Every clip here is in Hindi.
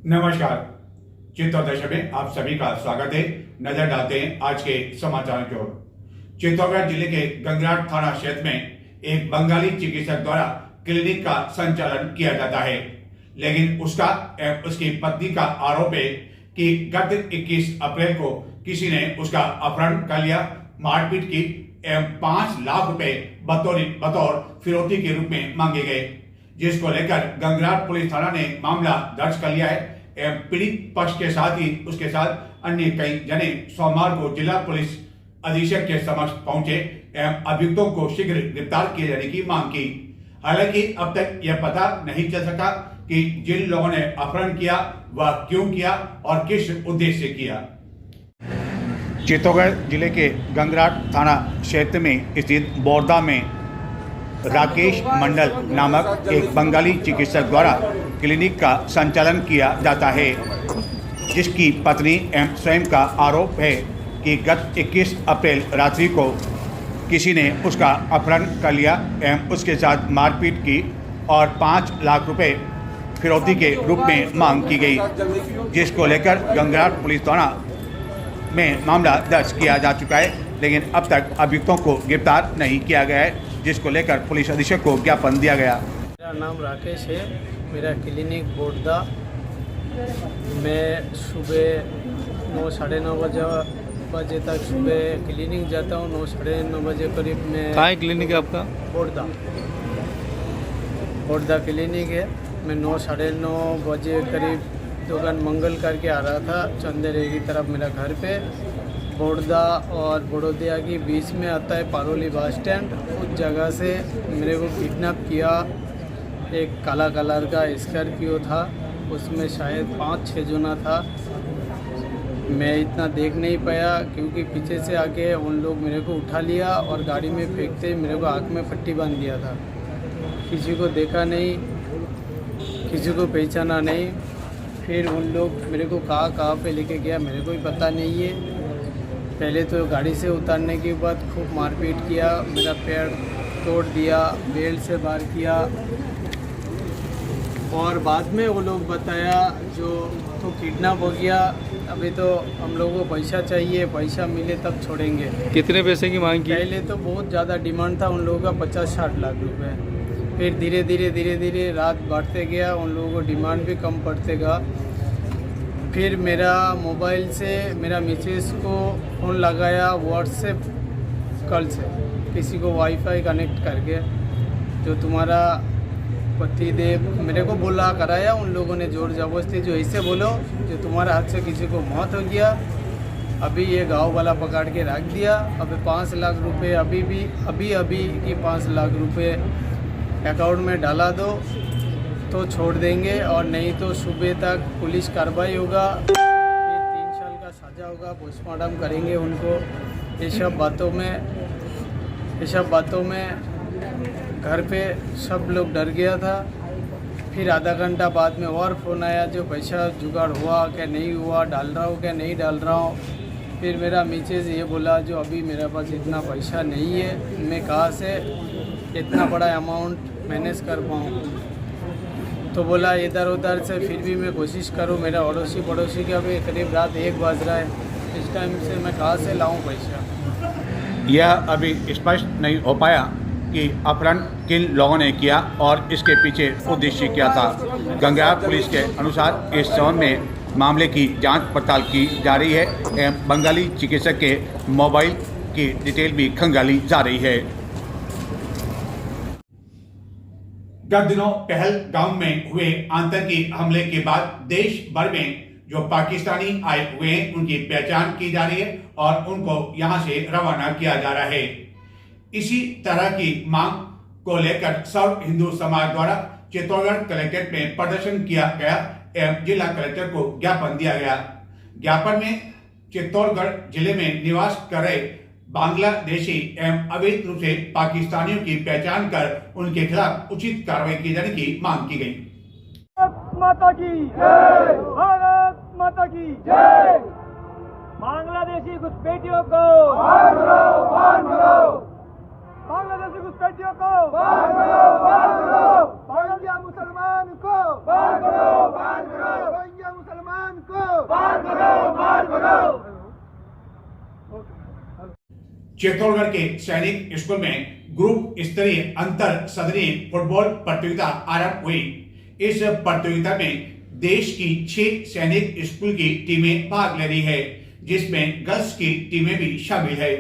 नमस्कार। चित्तौड़ दशा में आप सभी का स्वागत है। नजर डालते हैं आज के समाचारों की ओर। चित्तौड़गढ़ जिले के गंगराट थाना क्षेत्र में एक बंगाली चिकित्सक द्वारा क्लिनिक का संचालन किया जाता है, लेकिन उसका एवं उसकी पत्नी का आरोप है कि गत 21 अप्रैल को किसी ने उसका अपहरण कर लिया, मारपीट की एवं 5 लाख रुपए बतौर फिरौती के रूप में मांगे गए, जिसको लेकर गंगराट पुलिस थाना ने मामला दर्ज कर लिया है। एवं पीड़ित पक्ष के साथ ही उसके साथ अन्य कई जने सोमवार को जिला पुलिस अधीक्षक के समक्ष पहुंचे एवं अभियुक्तों को शीघ्र गिरफ्तार किए जाने की मांग की। हालांकि अब तक यह पता नहीं चल सका कि जिन लोगों ने अपहरण किया वह क्यों किया और किस उद्देश्य से किया। चित्तौड़गढ़ जिले के गंगराट थाना क्षेत्र में स्थित बोरदा में राकेश मंडल नामक एक बंगाली चिकित्सक द्वारा क्लिनिक का संचालन किया जाता है, जिसकी पत्नी एवं स्वयं का आरोप है कि गत 21 अप्रैल रात्रि को किसी ने उसका अपहरण कर लिया एवं उसके साथ मारपीट की और 5 लाख रुपए फिरौती के रूप में मांग की गई, जिसको लेकर गंगराट पुलिस थाना में मामला दर्ज किया जा चुका है, लेकिन अब तक अभियुक्तों को गिरफ्तार नहीं किया गया है, जिसको लेकर पुलिस अधीक्षक को ज्ञापन दिया गया। मेरा नाम राकेश है, मेरा क्लिनिक बोरदा। मैं सुबह 9 साढ़े 9 बजे तक सुबह क्लिनिक जाता हूँ। 9 साढ़े 9 बजे करीब में। कहाँ है क्लिनिक है आपका? बोरदा क्लिनिक है। मैं 9 साढ़े 9 बजे करीब दुकान मंगल करके आ रहा था चंदेरे की तरफ। मेरा घर पे बोरदा और बड़ौदिया के बीच में आता है पारोली बस स्टैंड। उस जगह से मेरे को किडनैप किया। एक काला कलर का स्कॉर्पियो था, उसमें शायद 5-6 जना था। मैं इतना देख नहीं पाया क्योंकि पीछे से आके उन लोग मेरे को उठा लिया और गाड़ी में फेंकते मेरे को आँख में पट्टी बांध दिया था। किसी को देखा नहीं, किसी को पहचाना नहीं। फिर उन लोग मेरे को कहाँ पे लेके गया मेरे को ही पता नहीं है। पहले तो गाड़ी से उतारने के बाद खूब मारपीट किया, मेरा पैर तोड़ दिया, बेल्ट से बाहर किया और बाद में वो लोग बताया जो तो किडनैप हो गया, अभी तो हम लोगों को पैसा चाहिए, पैसा मिले तब छोड़ेंगे। कितने पैसे की मांग की? पहले तो बहुत ज़्यादा डिमांड था उन लोगों का, 50-60 लाख रुपए। फिर धीरे धीरे रात बढ़ते गया, उन लोगों को डिमांड भी कम पड़ते गया। फिर मेरा मोबाइल से मेरा मिसेस को फ़ोन लगाया व्हाट्सएप कॉल से, किसी को वाईफाई कनेक्ट करके, जो तुम्हारा पति देव मेरे को बोला कराया उन लोगों ने जोर जबरदस्ती, जो ऐसे बोलो जो तुम्हारे हाथ से किसी को मौत हो गया, अभी ये गांव वाला पकड़ के रख दिया, अभी 5 लाख रुपए अभी की 5 लाख रुपए अकाउंट में डाला दो तो छोड़ देंगे, और नहीं तो सुबह तक पुलिस कार्रवाई होगा, फिर 3 साल का सजा होगा, पोस्टमार्टम करेंगे उनको। ये सब बातों में घर पे सब लोग डर गया था। फिर आधा घंटा बाद में और फ़ोन आया जो पैसा जुगाड़ हुआ क्या नहीं हुआ, डाल रहा हूँ क्या नहीं डाल रहा हूँ। फिर मेरा मिसेज ये बोला जो अभी मेरे पास इतना पैसा नहीं है, मैं कहाँ से इतना बड़ा अमाउंट मैनेज कर पाऊँ। तो बोला इधर उधर से फिर भी मैं कोशिश करूँ। मेरा पड़ोसी का भी करीब रात 1 बज रहा है, इस टाइम से मैं कहाँ से लाऊं पैसा। यह अभी स्पष्ट नहीं हो पाया कि अपहरण किन लोगों ने किया और इसके पीछे उद्देश्य क्या था। गंगराट पुलिस के अनुसार इस संबंध में मामले की जांच पड़ताल की जा रही है एवं बंगाली चिकित्सक के मोबाइल की डिटेल भी खंगाली जा रही है। गत दिनों पहलगाम में हुए आतंकी हमले के बाद देश भर में जो पाकिस्तानी आए हुए हैं उनकी पहचान की जा रही है और उनको यहां से रवाना किया जा रहा है। इसी तरह की मांग को लेकर सर्व हिंदू समाज द्वारा चित्तौड़गढ़ कलेक्ट्रेट में प्रदर्शन किया गया एवं जिला कलेक्टर को ज्ञापन दिया गया। ज्ञापन में चित्तौड़गढ़ जिले में निवास कर रहे बांग्लादेशी एवं अवैध रूप से पाकिस्तानियों की पहचान कर उनके खिलाफ उचित कार्रवाई की जाने की मांग की गई। भारत माता की जय, भारत माता की जय। बांग्लादेशी घुसपैठियों को बाहर करो, बांग्लादेशी घुसपैठियों को बाहर करो, बांग्लादेशी मुसलमान को बाहर करो, रोहिंग्या को बाहर करो। चित्तौड़गढ़ के सैनिक स्कूल में ग्रुप स्तरीय अंतर सदनीय फुटबॉल प्रतियोगिता आरंभ हुई। इस प्रतियोगिता में देश की 6 सैनिक स्कूल की टीमें भाग ले रही है, जिसमें गर्ल्स की टीमें भी शामिल है।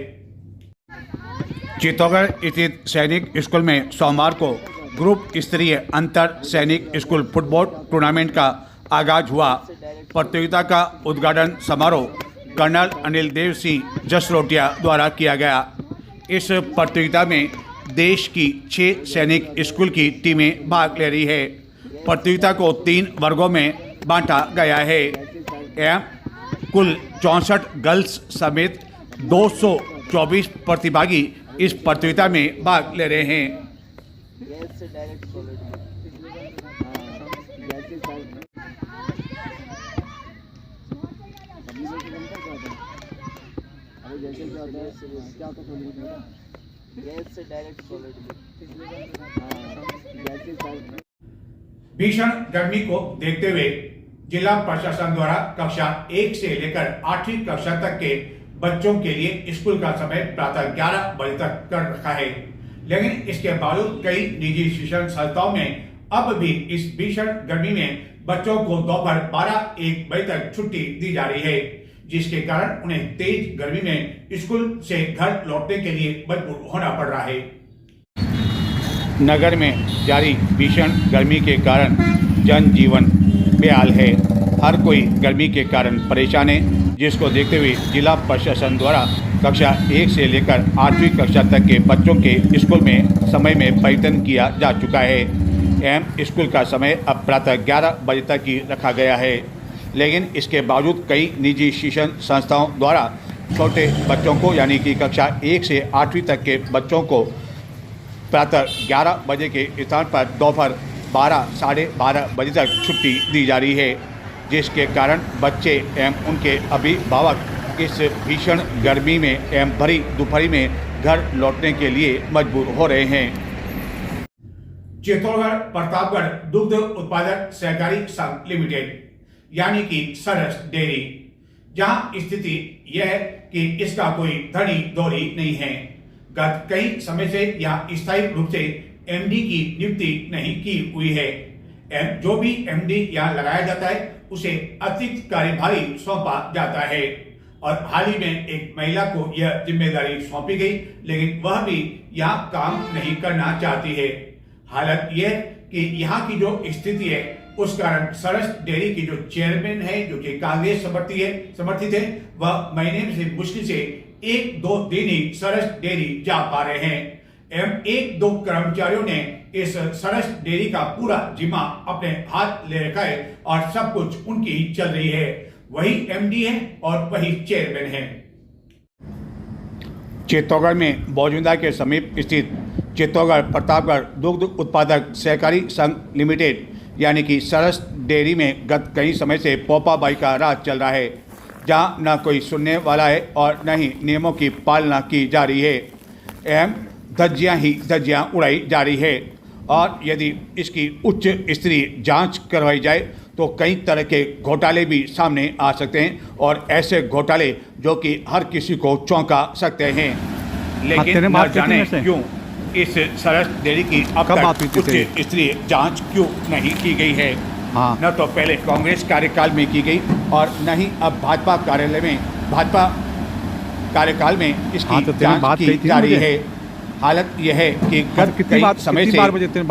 चित्तौड़गढ़ स्थित सैनिक स्कूल में सोमवार को ग्रुप स्तरीय अंतर सैनिक स्कूल फुटबॉल टूर्नामेंट का आगाज हुआ। प्रतियोगिता का उद्घाटन समारोह कर्नल अनिल देव सिंह जसरोटिया द्वारा किया गया। इस प्रतियोगिता में देश की 6 सैनिक स्कूल की टीमें भाग ले रही है। प्रतियोगिता को 3 वर्गों में बांटा गया है एवं कुल 64 गर्ल्स समेत 224 प्रतिभागी इस प्रतियोगिता में भाग ले रहे हैं। भीषण गर्मी को देखते हुए जिला प्रशासन द्वारा कक्षा 1 से लेकर 8वीं कक्षा तक के बच्चों के लिए स्कूल का समय प्रातः 11 बजे तक कर रखा है, लेकिन इसके बावजूद कई निजी शिक्षण संस्थाओं में अब भी इस भीषण गर्मी में बच्चों को दोपहर 12-1 बजे तक छुट्टी दी जा रही है, जिसके कारण उन्हें तेज गर्मी में स्कूल से घर लौटने के लिए मजबूर होना पड़ रहा है। नगर में जारी भीषण गर्मी के कारण जनजीवन बेहाल है। हर कोई गर्मी के कारण परेशान है, जिसको देखते हुए जिला प्रशासन द्वारा कक्षा 1 से लेकर 8वीं कक्षा तक के बच्चों के स्कूल में समय में परिवर्तन किया जा चुका है एवं स्कूल का समय अब प्रातः 11 बजे तक ही रखा गया है, लेकिन इसके बावजूद कई निजी शिक्षण संस्थाओं द्वारा छोटे बच्चों को यानी कि कक्षा 1 से 8वीं तक के बच्चों को प्रातः 11 बजे के स्थान पर दोपहर 12-साढ़े 12 बजे तक छुट्टी दी जा रही है, जिसके कारण बच्चे एवं उनके अभिभावक इस भीषण गर्मी में एवं भरी दोपहरी में घर लौटने के लिए मजबूर हो रहे हैं। चित्तौड़गढ़ प्रतापगढ़ दुग्ध उत्पादक सहकारी संघ लिमिटेड यानी कि सरस डेयरी, जहां स्थिति यह है कि इसका कोई धनी दौरी नहीं है। गत कई समय से यहाँ स्थायी रूप से एमडी की नियुक्ति नहीं की हुई है। जो भी एमडी यहाँ लगाया जाता है उसे अतिरिक्त कार्यभारी सौंपा जाता है और हाल ही में एक महिला को यह जिम्मेदारी सौंपी गई, लेकिन वह भी यहाँ काम नहीं करना चाहती है। हालत यह कि यहाँ की जो स्थिति है उस कारण सरस डेयरी की जो चेयरमैन है, जो कि कांग्रेस समर्थित है, वह महीने से मुश्किल से 1-2 दिन ही सरस डेयरी जा पा रहे हैं एवं 1-2 कर्मचारियों ने इस सरस डेयरी का पूरा जिम्मा अपने हाथ ले रखा है और सब कुछ उनकी ही चल रही है। वही एमडी है और वही चेयरमैन है। चित्तौड़गढ़ में बौजुंदा के समीप स्थित चित्तौड़गढ़ प्रतापगढ़ दुग्ध उत्पादक सहकारी संघ लिमिटेड यानी कि सरस डेयरी में गत कई समय से पोपाबाई का राज चल रहा है, जहां न कोई सुनने वाला है और न ही नियमों की पालना की जा रही है एवं धज्जियां उड़ाई जा रही है। और यदि इसकी उच्च स्तरीय जांच करवाई जाए तो कई तरह के घोटाले भी सामने आ सकते हैं और ऐसे घोटाले जो कि हर किसी को चौंका सकते हैं। लेकिन न जाने क्यों इस सरस डेयरी की अब तक उच्च स्तरीय जांच क्यों नहीं की गई है। न तो पहले कांग्रेस कार्यकाल में की गई और न ही अब भाजपा कार्यकाल में इसकी जांच की जा रही है। हालत यह है कि गत कई समय से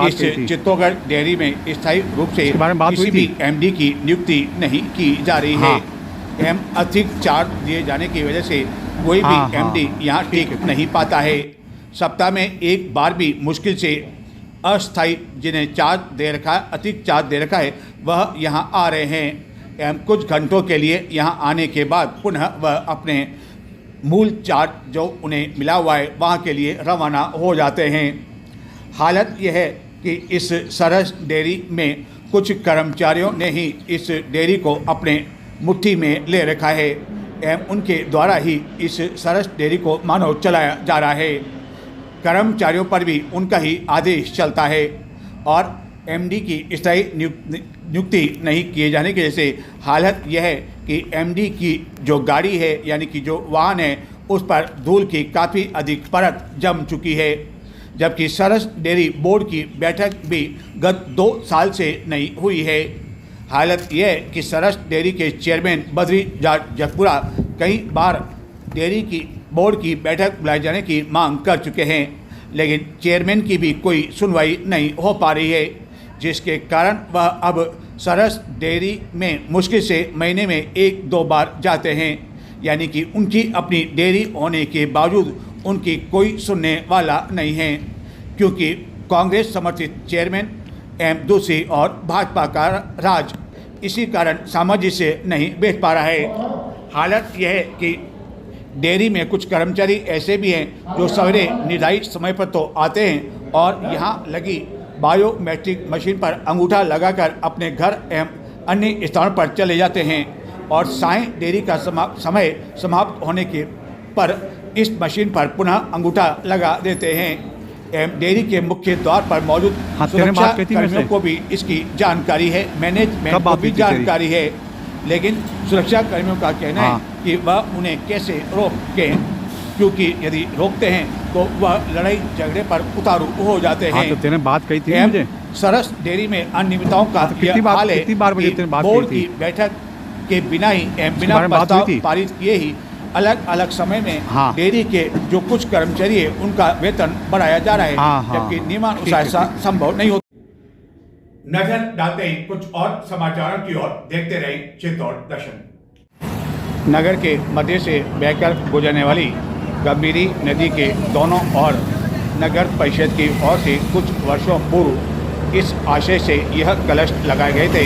इस चित्तौड़गढ़ डेयरी में स्थायी रूप से किसी भी एमडी की नियुक्ति नहीं की जा रही है एवं अधिक चार्ज दिए जाने की वजह से कोई भी एमडी यहाँ टिक नहीं पाता है। सप्ताह में एक बार भी मुश्किल से अस्थायी जिन्हें चार्ज दे रखा है, अतिरिक्त चार्ज दे रखा है, वह यहाँ आ रहे हैं एवं कुछ घंटों के लिए यहाँ आने के बाद पुनः वह अपने मूल चार्ज जो उन्हें मिला हुआ है वहाँ के लिए रवाना हो जाते हैं। हालत यह है कि इस सरस डेयरी में कुछ कर्मचारियों ने ही इस डेयरी को अपने मुट्ठी में ले रखा है एवं उनके द्वारा ही इस सरस डेयरी को मानो चलाया जा रहा है। कर्मचारियों पर भी उनका ही आदेश चलता है और एमडी की स्थायी नियुक्ति नहीं किए जाने की वजह से हालत यह है कि एमडी की जो गाड़ी है यानी कि जो वाहन है उस पर धूल की काफ़ी अधिक परत जम चुकी है, जबकि सरस डेयरी बोर्ड की बैठक भी गत 2 साल से नहीं हुई है। हालत यह है कि सरस डेयरी के चेयरमैन बद्री जगपुरा कई बार डेयरी की बोर्ड की बैठक बुलाए जाने की मांग कर चुके हैं, लेकिन चेयरमैन की भी कोई सुनवाई नहीं हो पा रही है, जिसके कारण वह अब सरस डेयरी में मुश्किल से महीने में 1-2 बार जाते हैं। यानी कि उनकी अपनी डेयरी होने के बावजूद उनकी कोई सुनने वाला नहीं है, क्योंकि कांग्रेस समर्थित चेयरमैन एम दूसरी और भाजपा का राज इसी कारण सामाजिक से नहीं बैठ पा रहा है। हालत यह है कि डेयरी में कुछ कर्मचारी ऐसे भी हैं जो सवेरे निर्धारित समय पर तो आते हैं और यहाँ लगी बायोमेट्रिक मशीन पर अंगूठा लगाकर अपने घर एवं अन्य स्थानों पर चले जाते हैं और साय डेयरी का समय समाप्त होने के पर इस मशीन पर पुनः अंगूठा लगा देते हैं एवं डेयरी के मुख्य द्वार पर मौजूद सुरक्षा कर्मियों को भी इसकी जानकारी है, मैनेजमेंट को भी जानकारी है, लेकिन सुरक्षा कर्मियों का कहना है कि वह उन्हें कैसे रोकें, क्योंकि यदि रोकते हैं तो वह लड़ाई झगड़े पर उतारू हो जाते हैं। तो तेरे बात कही थी मुझे। सरस डेयरी में अनियमितताओं का हाल है कि बोर्ड की बैठक के बिना ही बिना प्रस्ताव पारित किए ही अलग अलग समय में डेयरी के जो कुछ कर्मचारी है उनका वेतन बढ़ाया जा रहा है, जबकि नियमानुसार ऐसा संभव नहीं होता। नजर डालते ही कुछ और समाचारों की ओर देखते रहे चित्तौड़ दर्शन। नगर के मध्य से बहकर गुजरने वाली गंभीरी नदी के दोनों ओर नगर परिषद की ओर से कुछ वर्षों पूर्व इस आशय से यह कलश लगाए गए थे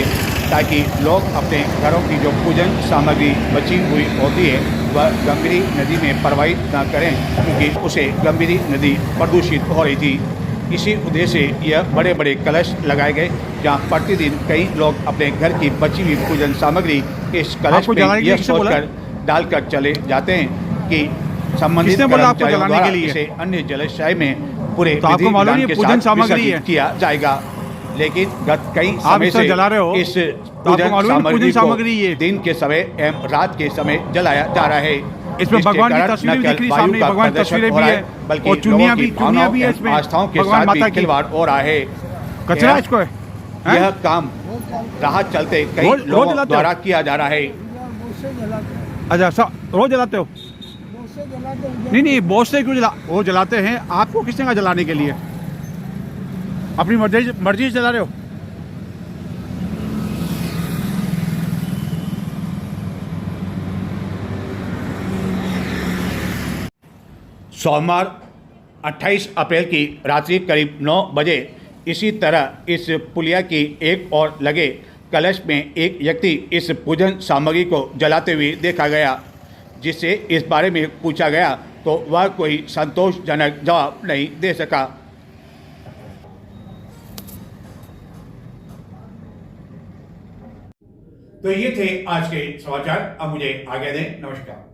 ताकि लोग अपने घरों की जो पूजन सामग्री बची हुई होती है वह गंभीरी नदी में प्रवाहित न करें, क्योंकि उसे गंभीरी नदी प्रदूषित हो रही थी। इसी उद्देश्य से यह बड़े बड़े कलश लगाए गए, जहां प्रतिदिन कई लोग अपने घर की बची हुई पूजन सामग्री इस कलश में यह सोचकर डालकर चले जाते हैं कि संबंधित कर्मचारियों द्वारा इसे अन्य जलाशय में पूरे विधि के साथ विसर्जित किया जाएगा। लेकिन गत कई समय से इस पूजन सामग्री को दिन के समय एवं रात के समय जलाया जा रहा है। इसमें भगवान की तस्वीरें दिख रही, सामने भगवान की तस्वीरें भी है, बल्कि और चुनिया भी है, इसमें आस्थाओं के साथ भी खिलवाड़ हो रहा है। कचरा इसको है, यह काम राहत चलते कई लोगों द्वारा किया जा रहा है। अच्छा, रोज जलाते हो? नहीं, बहुत से क्यों वो जलाते हैं। आपको किसने कहा जलाने के लिए? अपनी मर्जी से चला रहे हो? सोमवार 28 अप्रैल की रात्रि करीब 9 बजे इसी तरह इस पुलिया की एक ओर लगे कलश में एक व्यक्ति इस पूजन सामग्री को जलाते हुए देखा गया, जिससे इस बारे में पूछा गया तो वह कोई संतोषजनक जवाब नहीं दे सका। तो ये थे आज के समाचार। अब मुझे आज्ञा दें। नमस्कार।